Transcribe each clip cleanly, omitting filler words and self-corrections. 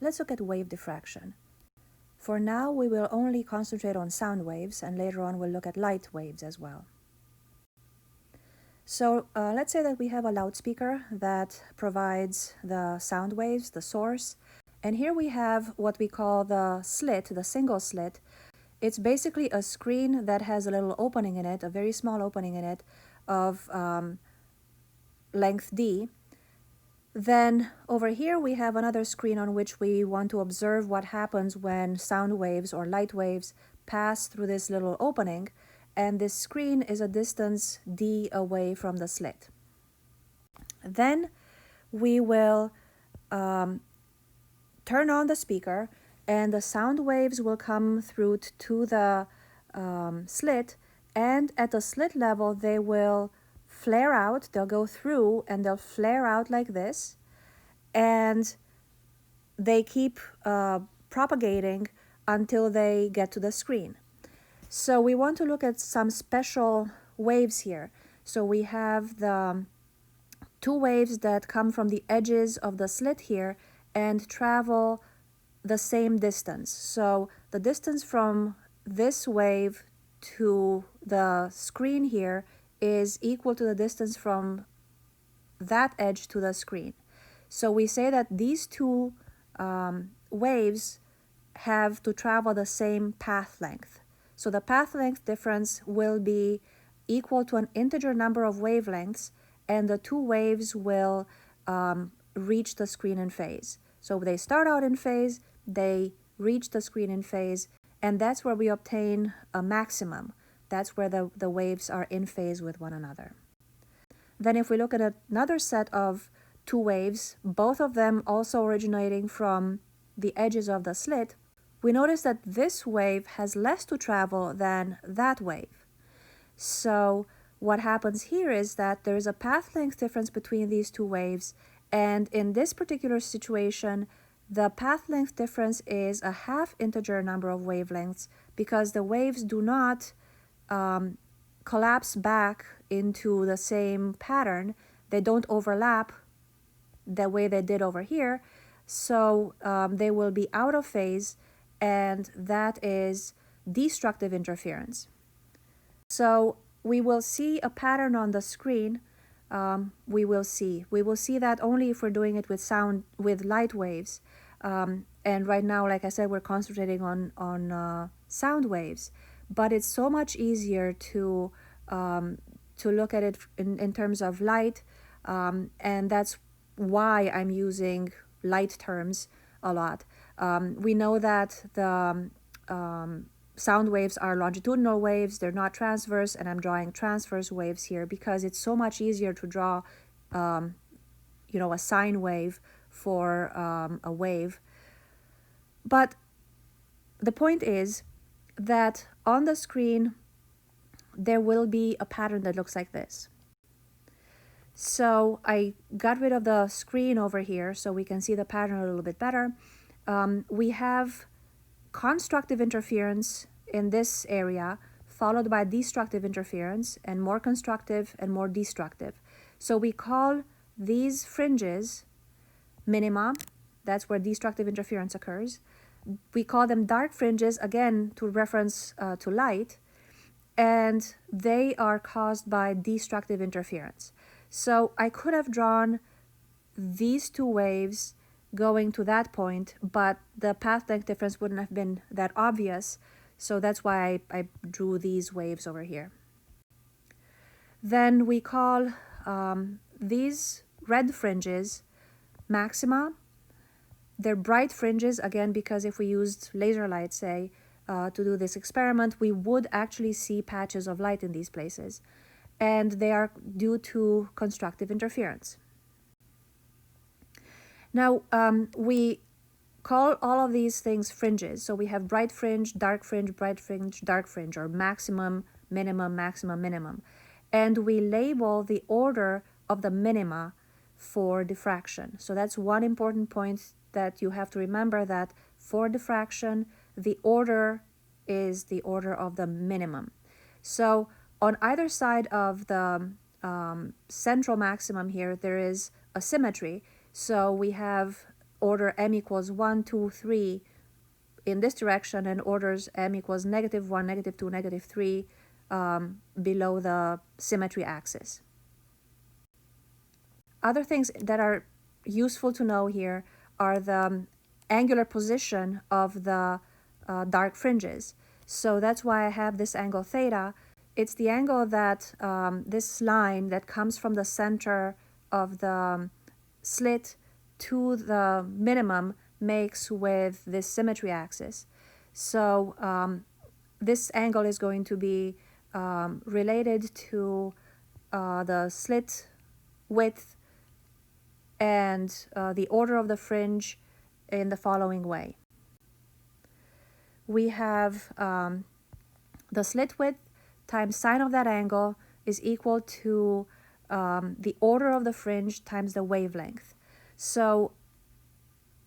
let's look at wave diffraction. For now, we will only concentrate on sound waves, and later on we'll look at light waves as well. So let's say that we have a loudspeaker that provides the sound waves, the source, and here we have what we call the slit, the single slit. It's basically a screen that has a little opening in it, a very small opening in it of length d. Then over here we have another screen on which we want to observe what happens when sound waves or light waves pass through this little opening, and this screen is a distance d away from the slit. Then we will turn on the speaker, and the sound waves will come through to the slit, and at the slit level they will flare out, they'll go through and they'll flare out like this, and they keep propagating until they get to the screen. So we want to look at some special waves here. So we have the two waves that come from the edges of the slit here and travel the same distance. So the distance from this wave to the screen here is equal to the distance from that edge to the screen. So we say that these two waves have to travel the same path length. So the path length difference will be equal to an integer number of wavelengths, and the two waves will reach the screen in phase. So they start out in phase, they reach the screen in phase, and that's where we obtain a maximum. That's where the waves are in phase with one another. Then if we look at another set of two waves, both of them also originating from the edges of the slit, we notice that this wave has less to travel than that wave. So what happens here is that there is a path length difference between these two waves, and in this particular situation, the path length difference is a half integer number of wavelengths because the waves do not collapse back into the same pattern. They don't overlap the way they did over here, so they will be out of phase, and that is destructive interference. So we will see a pattern on the screen. We will see that only if we're doing it with light waves, and right now, like I said, we're concentrating on sound waves, but it's so much easier to look at it in terms of light, and that's why I'm using light terms a lot. We know that the sound waves are longitudinal waves, they're not transverse, and I'm drawing transverse waves here because it's so much easier to draw a sine wave for a wave. But the point is that on the screen there will be a pattern that looks like this. So I got rid of the screen over here so we can see the pattern a little bit better. We have constructive interference in this area, followed by destructive interference, and more constructive and more destructive. So we call these fringes minima. That's where destructive interference occurs. We call them dark fringes, again to reference to light, and they are caused by destructive interference. So I could have drawn these two waves going to that point, but the path length difference wouldn't have been that obvious, so that's why I drew these waves over here. Then we call these red fringes maxima. They're bright fringes, again, because if we used laser light, say, to do this experiment, we would actually see patches of light in these places, and they are due to constructive interference. Now, we call all of these things fringes. So we have bright fringe, dark fringe, bright fringe, dark fringe, or maximum, minimum, maximum, minimum. And we label the order of the minima for diffraction. So that's one important point that you have to remember, that for diffraction, the order is the order of the minimum. So on either side of the central maximum here, there is a symmetry. So we have order m equals 1, 2, 3 in this direction, and orders m equals -1, -2, -3 below the symmetry axis. Other things that are useful to know here are the angular position of the dark fringes. So that's why I have this angle theta. It's the angle that this line that comes from the center of the slit to the minimum makes with this symmetry axis. So this angle is going to be related to the slit width and the order of the fringe in the following way. We have the slit width times sine of that angle is equal to the order of the fringe times the wavelength. So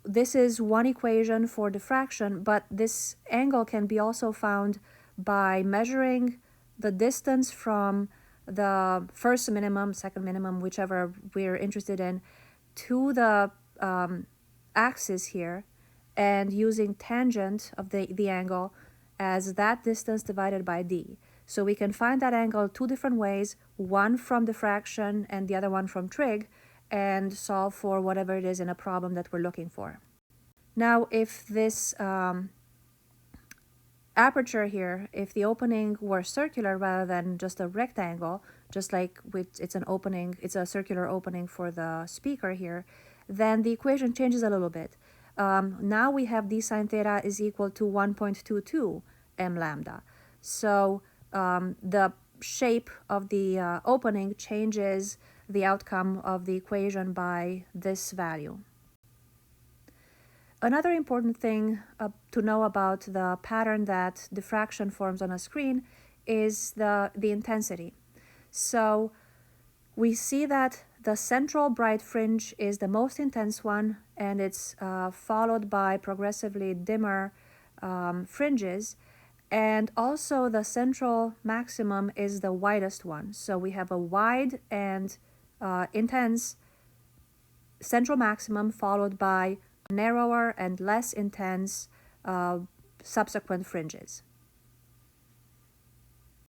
this is one equation for diffraction, but this angle can be also found by measuring the distance from the first minimum, second minimum, whichever we're interested in, to the axis here, and using tangent of the angle as that distance divided by d. So we can find that angle two different ways, one from diffraction and the other one from trig, and solve for whatever it is in a problem that we're looking for. Now, if this aperture here, if the opening were circular rather than just a rectangle, just like it's an opening, it's a circular opening for the speaker here, then the equation changes a little bit. Now we have d sine theta is equal to 1.22 m lambda. So the shape of the opening changes the outcome of the equation by this value. Another important thing to know about the pattern that diffraction forms on a screen is the intensity. So we see that the central bright fringe is the most intense one, and it's followed by progressively dimmer fringes. And also the central maximum is the widest one. So we have a wide and intense central maximum followed by narrower and less intense subsequent fringes.